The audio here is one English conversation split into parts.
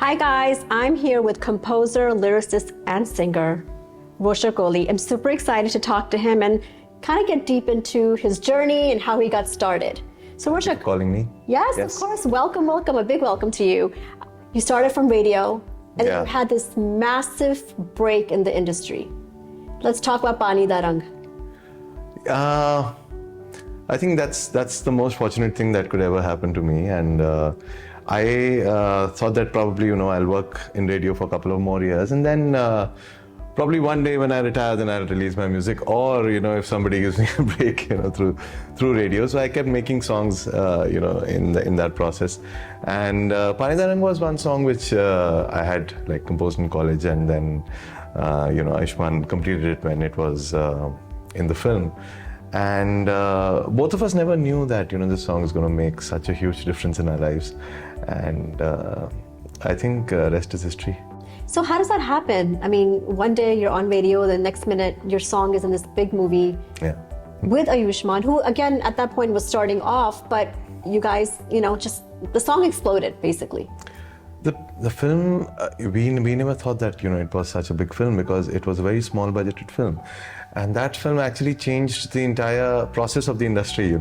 Hi guys, I'm here with composer, lyricist, and singer Rochak Kohli. I'm super excited to talk to him and kind of get deep into his journey and how he got started. So Rochak, calling me? Yes, of course. Welcome, welcome. A big welcome to you. You started from radio, and then you had this massive break in the industry. Let's talk about Pani Da Rang. I think that's the most fortunate thing that could ever happen to me, and I thought that probably I'll work in radio for a couple of more years, and then probably one day when I retire, then I'll release my music, or if somebody gives me a break, through radio. So I kept making songs, in that process, and Pani Da Rang was one song which I had composed in college, and then Ayushmann completed it when it was in the film. And both of us never knew that this song is going to make such a huge difference in our lives, and I think rest is history. So how does that happen? I mean, one day you're on radio, the next minute your song is in this big movie with Ayushmann, who again at that point was starting off, but you guys, just the song exploded basically. The film, we never thought that it was such a big film, because it was a very small budgeted film, and that film actually changed the entire process of the industry,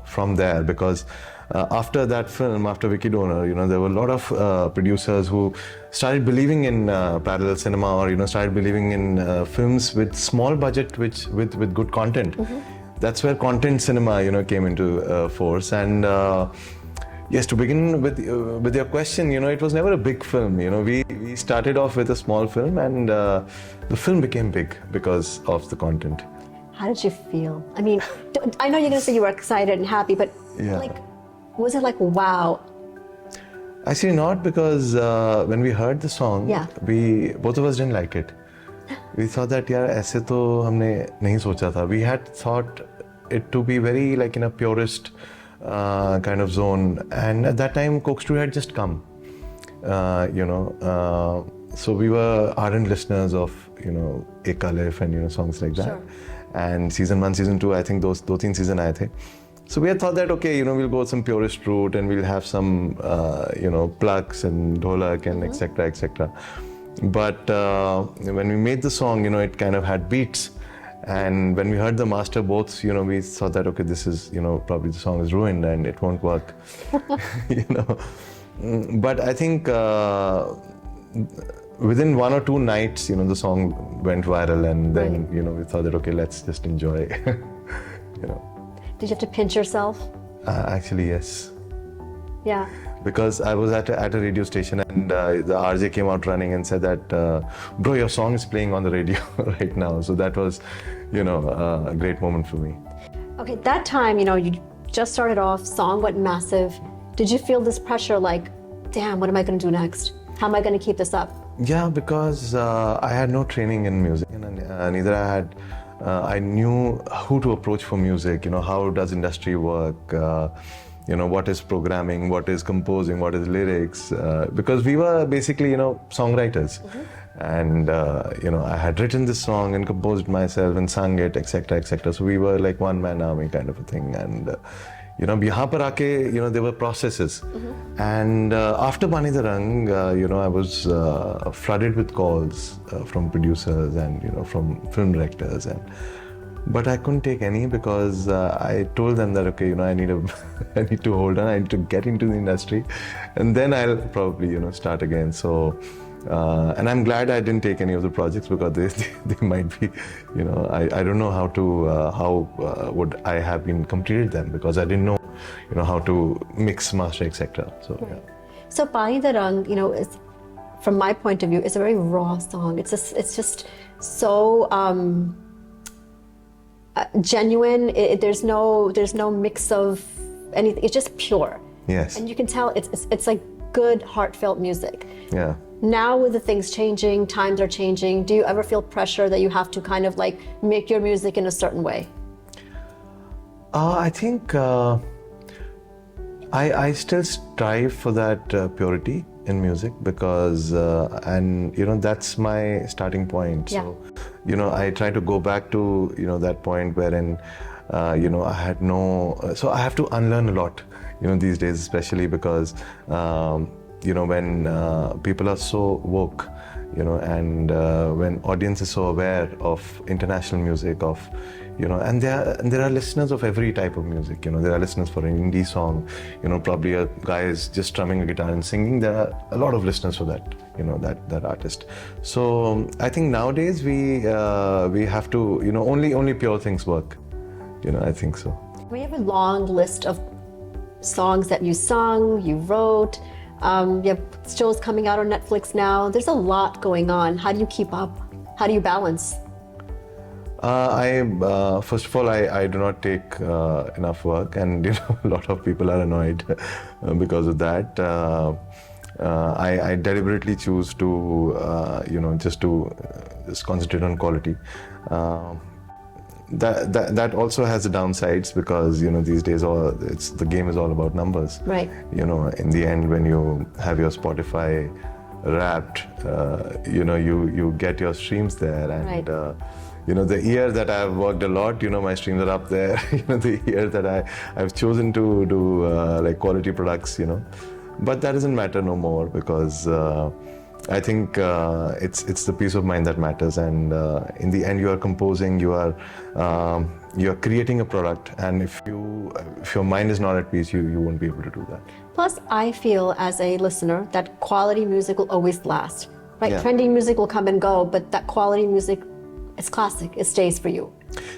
from there, because after that film, after Vicky Donor, there were a lot of producers who started believing in parallel cinema, or started believing in films with small budget, with good content. That's where content cinema came into force. And yes, to begin with your question, it was never a big film. We started off with a small film, and the film became big because of the content. How did you feel? I mean, I know you're going to say you were excited and happy, but was it like, wow? Actually not, because when we heard the song, both of us didn't like it. We thought that, ऐसे तो हमने नहीं सोचा था. We had thought it to be very in a purist kind of zone, and at that time Coke Studio had just come, so we were ardent listeners of Ek Alif and songs like that. And season 1, season 2, I think those 2-3 season aaye the. So we had thought that we'll go some purist route, and we'll have some plucks and dholak and etc. But when we made the song, it kind of had beats. And when we heard the master, both, we thought that, this is, probably the song is ruined and it won't work, But I think within 1 or 2 nights, the song went viral, and then, we thought that, let's just enjoy, Did you have to pinch yourself? Actually, yes. Yeah. Because I was at a radio station, and the RJ came out running and said that, bro, your song is playing on the radio right now. So that was, a great moment for me. Okay, that time, you just started off, song went massive. Did you feel this pressure like, damn, what am I going to do next? How am I going to keep this up? Yeah, because I had no training in music, and neither I knew who to approach for music, how does industry work, what is programming, what is composing, what is lyrics, because we were basically, songwriters. And, I had written this song and composed it myself and sung it, etc. So we were like one-man army kind of a thing. And, yahan par aake, there were processes. And after Pani Da Rang, I was flooded with calls from producers and, from film directors. But I couldn't take any, because I told them that, I need to hold on, I need to get into the industry, and then I'll probably, start again. So, and I'm glad I didn't take any of the projects, because they might be, I don't know how would I have been completed them, because I didn't know, how to mix, master, etc. So, yeah. So Pani Da Rang, is, from my point of view, it's a very raw song. It's just so genuine. There's no mix of anything. It's just pure. Yes. And you can tell it's like good, heartfelt music. Yeah. Now with the things changing, times are changing. Do you ever feel pressure that you have to kind of make your music in a certain way? I think I still strive for that purity in music, because and that's my starting point. So I try to go back to that point wherein I had no, so I have to unlearn a lot these days, especially because when people are so woke, and when audience is so aware of international music, and there are listeners of every type of music. There are listeners for an indie song, probably a guy is just strumming a guitar and singing. There are a lot of listeners for that, that artist. So I think nowadays we have to, only pure things work. I think so. We have a long list of songs that you sung, you wrote. You have shows coming out on Netflix now. There's a lot going on. How do you keep up? How do you balance? First of all, I do not take enough work, and a lot of people are annoyed because of that. I deliberately choose to just concentrate on quality. That also has the downsides, because these days the game is all about numbers. Right. In the end, when you have your Spotify Wrapped, you get your streams there, and right. The year that I've worked a lot, my streams are up there. The year that I've chosen to do like quality products, but that doesn't matter no more, because I think it's the peace of mind that matters, and in the end you are composing, you are creating a product, and if your mind is not at peace, you won't be able to do that. Plus, I feel as a listener that quality music will always last, right? Yeah. Trending music will come and go, but that quality music is classic. It stays for you.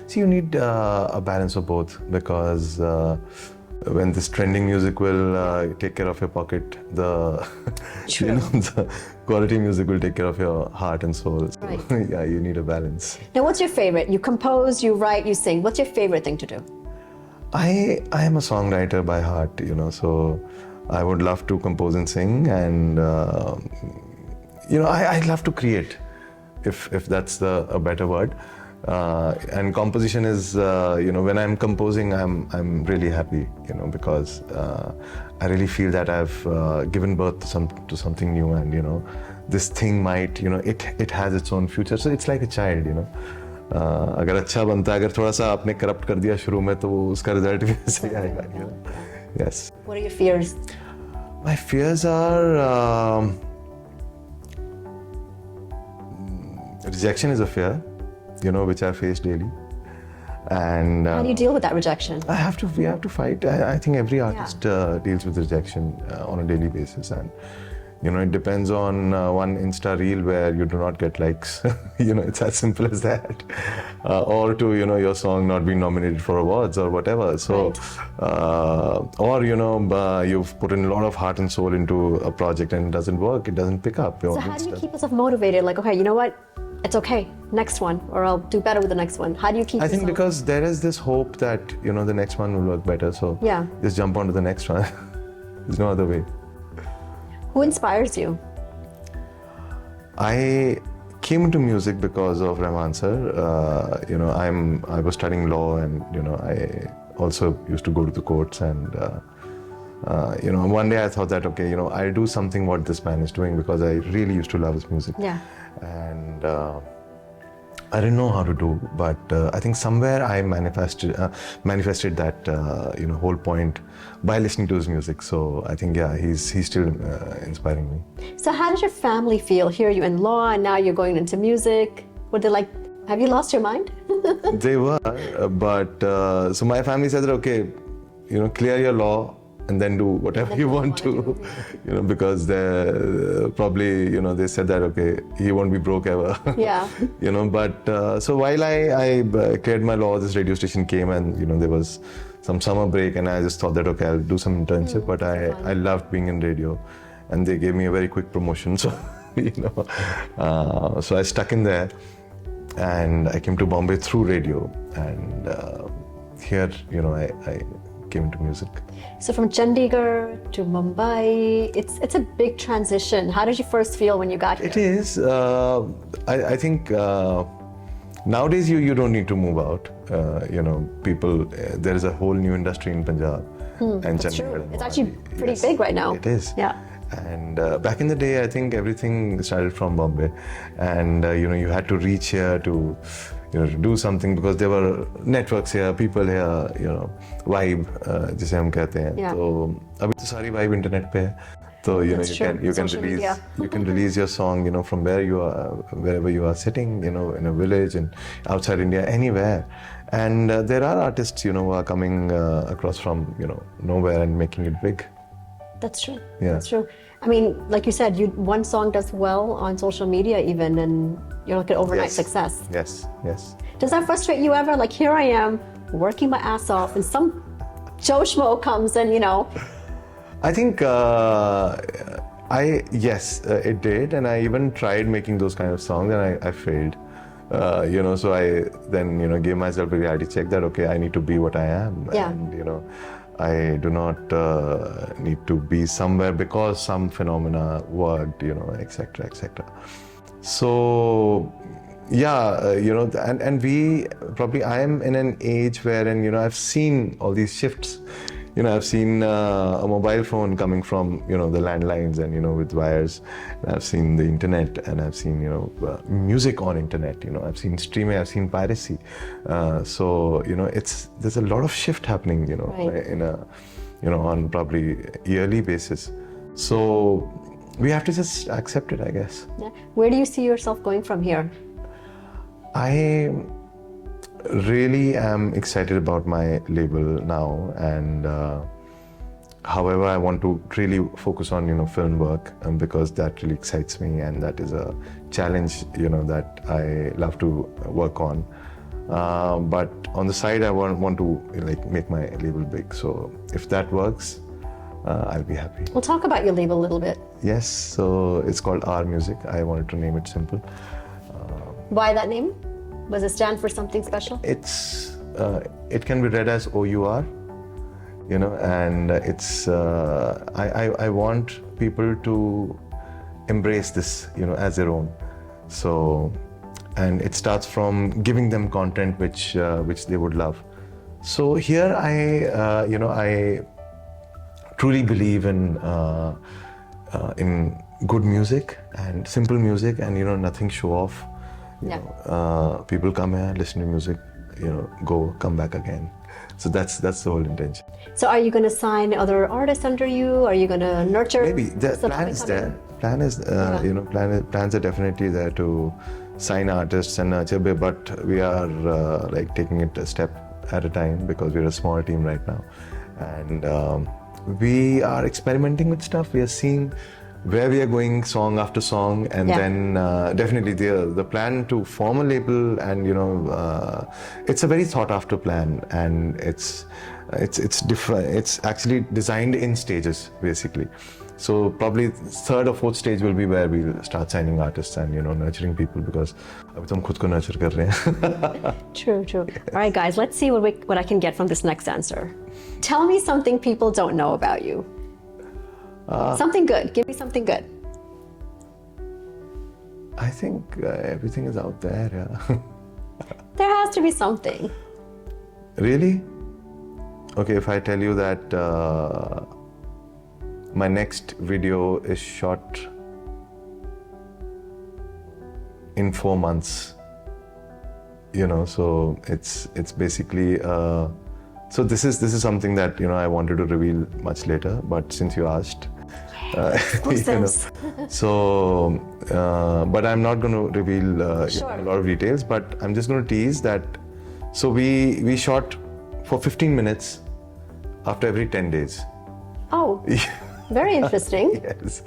So you need a balance of both, because when this trending music will take care of your pocket, the the quality music will take care of your heart and soul. So, right. Yeah, you need a balance. Now, what's your favorite? You compose, you write, you sing. What's your favorite thing to do? I am a songwriter by heart, so I would love to compose and sing, and I love to create, if that's a better word. And composition is, when I'm composing, I'm really happy, because I really feel that I've given birth to something new, and this thing might, it has its own future. So it's like a child, अगर अच्छा बनता है, अगर थोड़ा सा आपने corrupt कर दिया शुरू में, तो उसका रिजल्ट भी ऐसे ही आएगा. Yes. What are your fears? My fears are rejection is a fear, which I face daily. And how do you deal with that rejection? We have to fight. I think every artist deals with rejection on a daily basis, and it depends on one Insta reel where you do not get likes. It's as simple as that. Or to your song not being nominated for awards or whatever. So, right. Or you've put in a lot of heart and soul into a project and it doesn't work. It doesn't pick up. So how do you keep yourself motivated? Like, okay, you know what? It's okay. Next one, or I'll do better with the next one. How do you keep? I think because there is this hope that the next one will work better. So just jump on to the next one. There's no other way. Who inspires you? I came into music because of Rahman sir. I was studying law, and I also used to go to the courts, and one day I thought that I'll do something what this man is doing, because I really used to love his music. Yeah. And I didn't know how to do, but I think somewhere I manifested that whole point by listening to his music. So I think he's still inspiring me. So how did your family feel? Here you in law, and now you're going into music. Were they like, have you lost your mind? They were, but so my family said that okay, clear your law and then do whatever you want to, because they probably, they said that, okay, he won't be broke ever. Yeah. But so while I cleared my law, this radio station came, and, there was some summer break, and I just thought that, okay, I'll do some internship, but I loved being in radio, and they gave me a very quick promotion. So, so I stuck in there, and I came to Bombay through radio, and here, I came into music. So from Chandigarh to Mumbai, it's a big transition. How did you first feel when you got here? It is. I think nowadays you don't need to move out. People, there is a whole new industry in Punjab and That's Chandigarh. true. It's actually pretty big right now. It is. Yeah. And back in the day, I think everything started from Bombay, and you had to reach here to to do something, because there were networks here, people here, vibe जिसे हम कहते हैं. Yeah. तो अभी तो सारी vibe internet पे है. So That's true. Social media. you can release your song, from where you are, wherever you are sitting, in a village and outside India, anywhere. And there are artists, who are coming across from, nowhere and making it big. That's true. Yeah. That's true. I mean, like you said, one song does well on social media even, and you're like an overnight success. Yes, yes. Does that frustrate you ever? Like, here I am working my ass off, and some Joe Schmo comes and, I think, it did. And I even tried making those kind of songs and I failed. So I then, gave myself a reality check that, okay, I need to be what I am. Yeah. And, I do not need to be somewhere because some phenomena worked, etc., etc. So, and I am in an age wherein, I've seen all these shifts. I've seen a mobile phone coming from, the landlines and, with wires. And I've seen the internet, and I've seen, music on internet. I've seen streaming, I've seen piracy. So, there's a lot of shift happening, Right. in a, on probably yearly basis. So we have to just accept it, I guess. Yeah. Where do you see yourself going from here? I really am excited about my label now, and however, I want to really focus on film work, because that really excites me, and that is a challenge that I love to work on. But on the side, I want to make my label big. So if that works, I'll be happy. We'll talk about your label a little bit. Yes, so it's called Our Music. I wanted to name it simple. Why that name? Was it stand for something special? It can be read as OUR, and it's I want people to embrace this, as their own. So, and it starts from giving them content which they would love. So here I truly believe in good music and simple music, and nothing show off. People come here, listen to music, come back again. So that's the whole intention. So are you going to sign other artists under you? Are you going to nurture? Maybe the plan is there. Plans are definitely there to sign artists and nurture, but we are taking it a step at a time, because we're a small team right now, and we are experimenting with stuff. We are seeing where we are going song after song, and then definitely the plan to form a label, and it's a very thought after plan, and it's different. It's actually designed in stages basically. So probably third or fourth stage will be where we'll start signing artists and nurturing people, because abhi to hum khud ko nurture kar rahe hain. True. All right, guys, let's see what I can get from this next answer. Tell me something people don't know about you. Something good. Give me something good. I think everything is out there. Yeah. There has to be something. Really? Okay, if I tell you that my next video is shot in 4 months, so it's basically so this is something that I wanted to reveal much later, but since you asked, so but I'm not going to reveal a lot of details, but I'm just going to tease that. So we shot for 15 minutes after every 10 days. Oh, very interesting. Yes,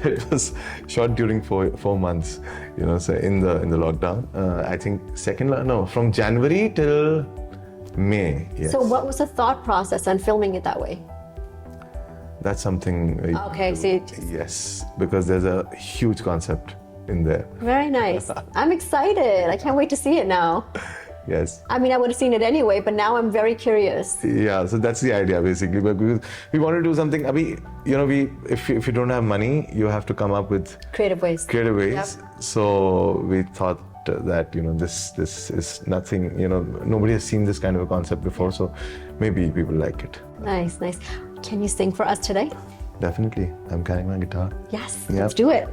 it was shot during four months, so in the lockdown. I think from January till May. Yes. So what was the thought process on filming it that way? That's something. Okay, so yes, because there's a huge concept in there. Very nice. I'm excited. I can't wait to see it now. Yes. I mean, I would have seen it anyway, but now I'm very curious. Yeah, so that's the idea basically. But we want to do something. If you don't have money, you have to come up with creative ways. Yep. So we thought that this is nothing. Nobody has seen this kind of a concept before, so maybe people like it. Nice. Can you sing for us today? Definitely. I'm carrying my guitar. Yes. Yep. Let's do it.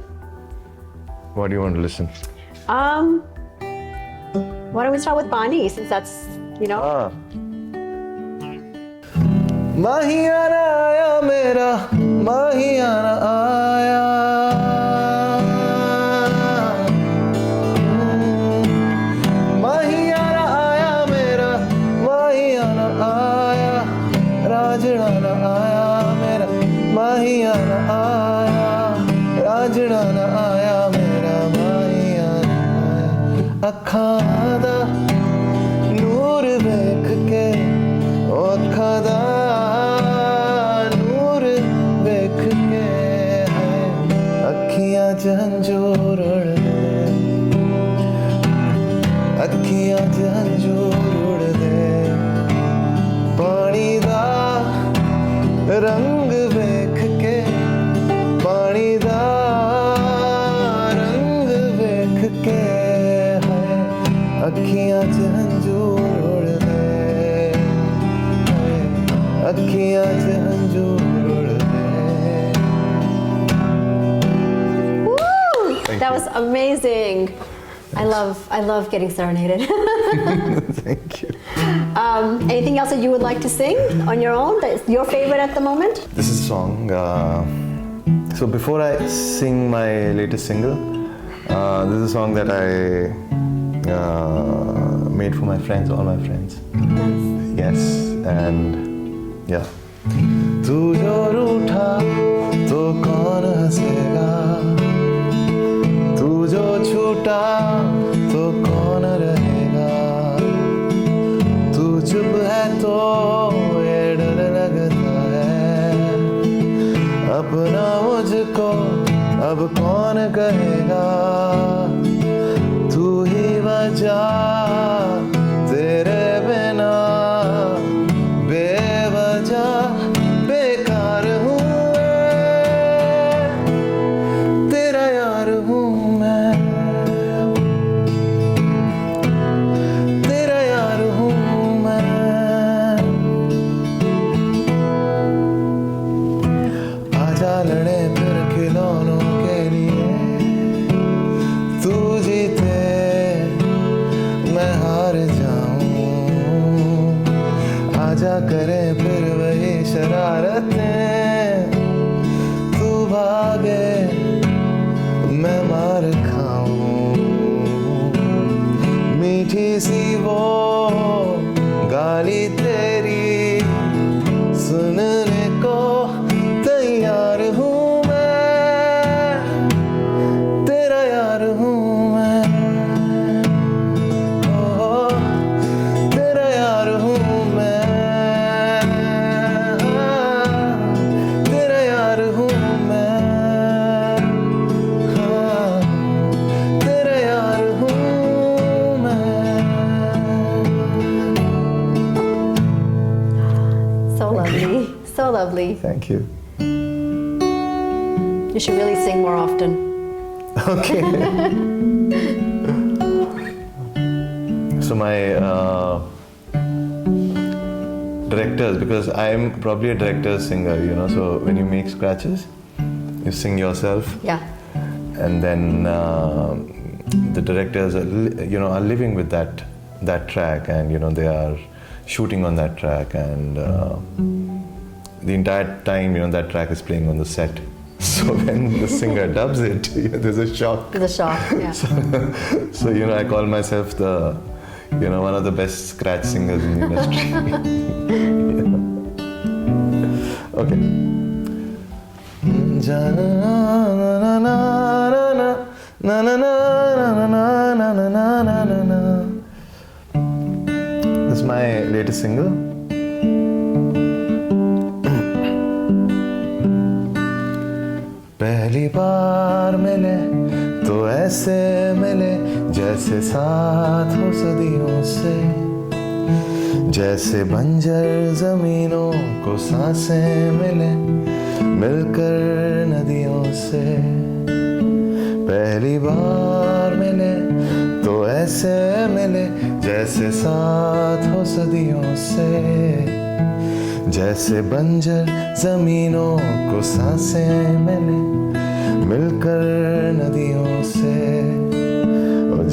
What do you want to listen? Why don't we start with Pani, since that's, Mahiana aaya mera, mahiana aaya. Rajda न आया मेरा माहिया न आया राजड़ा न आया मेरा माहिया न आया अखां दा नूर वेख के ओ अखां दा नूर वेख के है अखियां च हंजूर उड़दे अखियां च हंजूर उड़दे पानी दा रंग वेख के पानी दा रंग वेख के है अखियां च हंजूर उड़दे अखियां च हंजूर उड़दे That was amazing. I love getting serenaded. Thank you. Anything else that you would like to sing on your own that is your favorite at the moment? This is a song. So before I sing my latest single, this is a song that I made for my friends, all my friends. Yes, and yeah. तू जो रूठा तो कौन हंसेगा तू जो छूटा तो कौन रहेगा तू चुप है तो ये डर लगता है अपना मुझको अब कौन कहेगा तू ही वजह तेरे बिना बेवजह बेकार हूँ तेरा यार हूँ मैं तेरा यार हूँ मैं आजा लड़े फिर खिलौनों के लिए तू जीते मैं हार जाऊं आजा करे फिर वही शरारतें तू भागे मैं मार खाऊं मीठी सी वो गाली तेरी सुनने को तैयार हूँ मैं तेरा यार हूँ मैं ओ तेरा यार हूँ मैं तेरा यार हूँ मैं तेरा यार हूँ मैं So lovely. So lovely. Thank you. You should really sing more often. Okay. So my directors, because I'm probably a director singer, you know, so when you make scratches, you sing yourself, Yeah. and then the directors are, are living with that track, and they are shooting on that track, and the entire time that track is playing on the set. So when the singer dubs it, there's a shock. The shock, yeah. So I call myself the one of the best scratch singers in the industry. Okay. This is my latest single. पहली बार मिले तो ऐसे मिले जैसे साथ हो सदियों से जैसे बंजर जमीनों को सांसें मिले मिलकर नदियों से पहली बार मिले तो ऐसे मिले जैसे साथ हो सदियों से जैसे बंजर जमीनों को सांसें मिले मिलकर नदियों से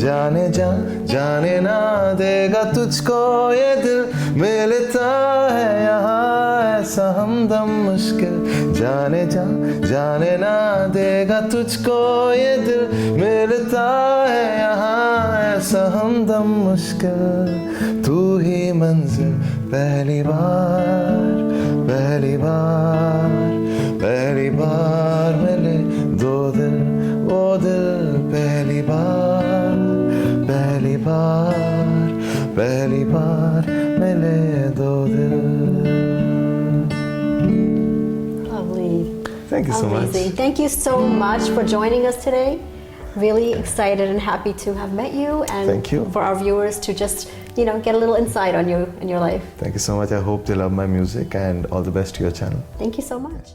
जाने ना देगा तुझको ये दिल मिलता है यहाँ ऐसा हमदम मुश्किल जाने ना देगा तुझको ये दिल मिलता है यहाँ ऐसा हमदम मुश्किल तू ही मंजिल पहली बार पहली बार मिले दो दिल वो दिल पहली बार मिले दो दिल. Lovely. Thank you so much. Amazing. Thank you so much for joining us today. Really excited and happy to have met you, and Thank you. for our viewers to just, you know, get a little insight on you and your life. Thank you so much. I hope they love my music, and all the best to your channel. Thank you so much.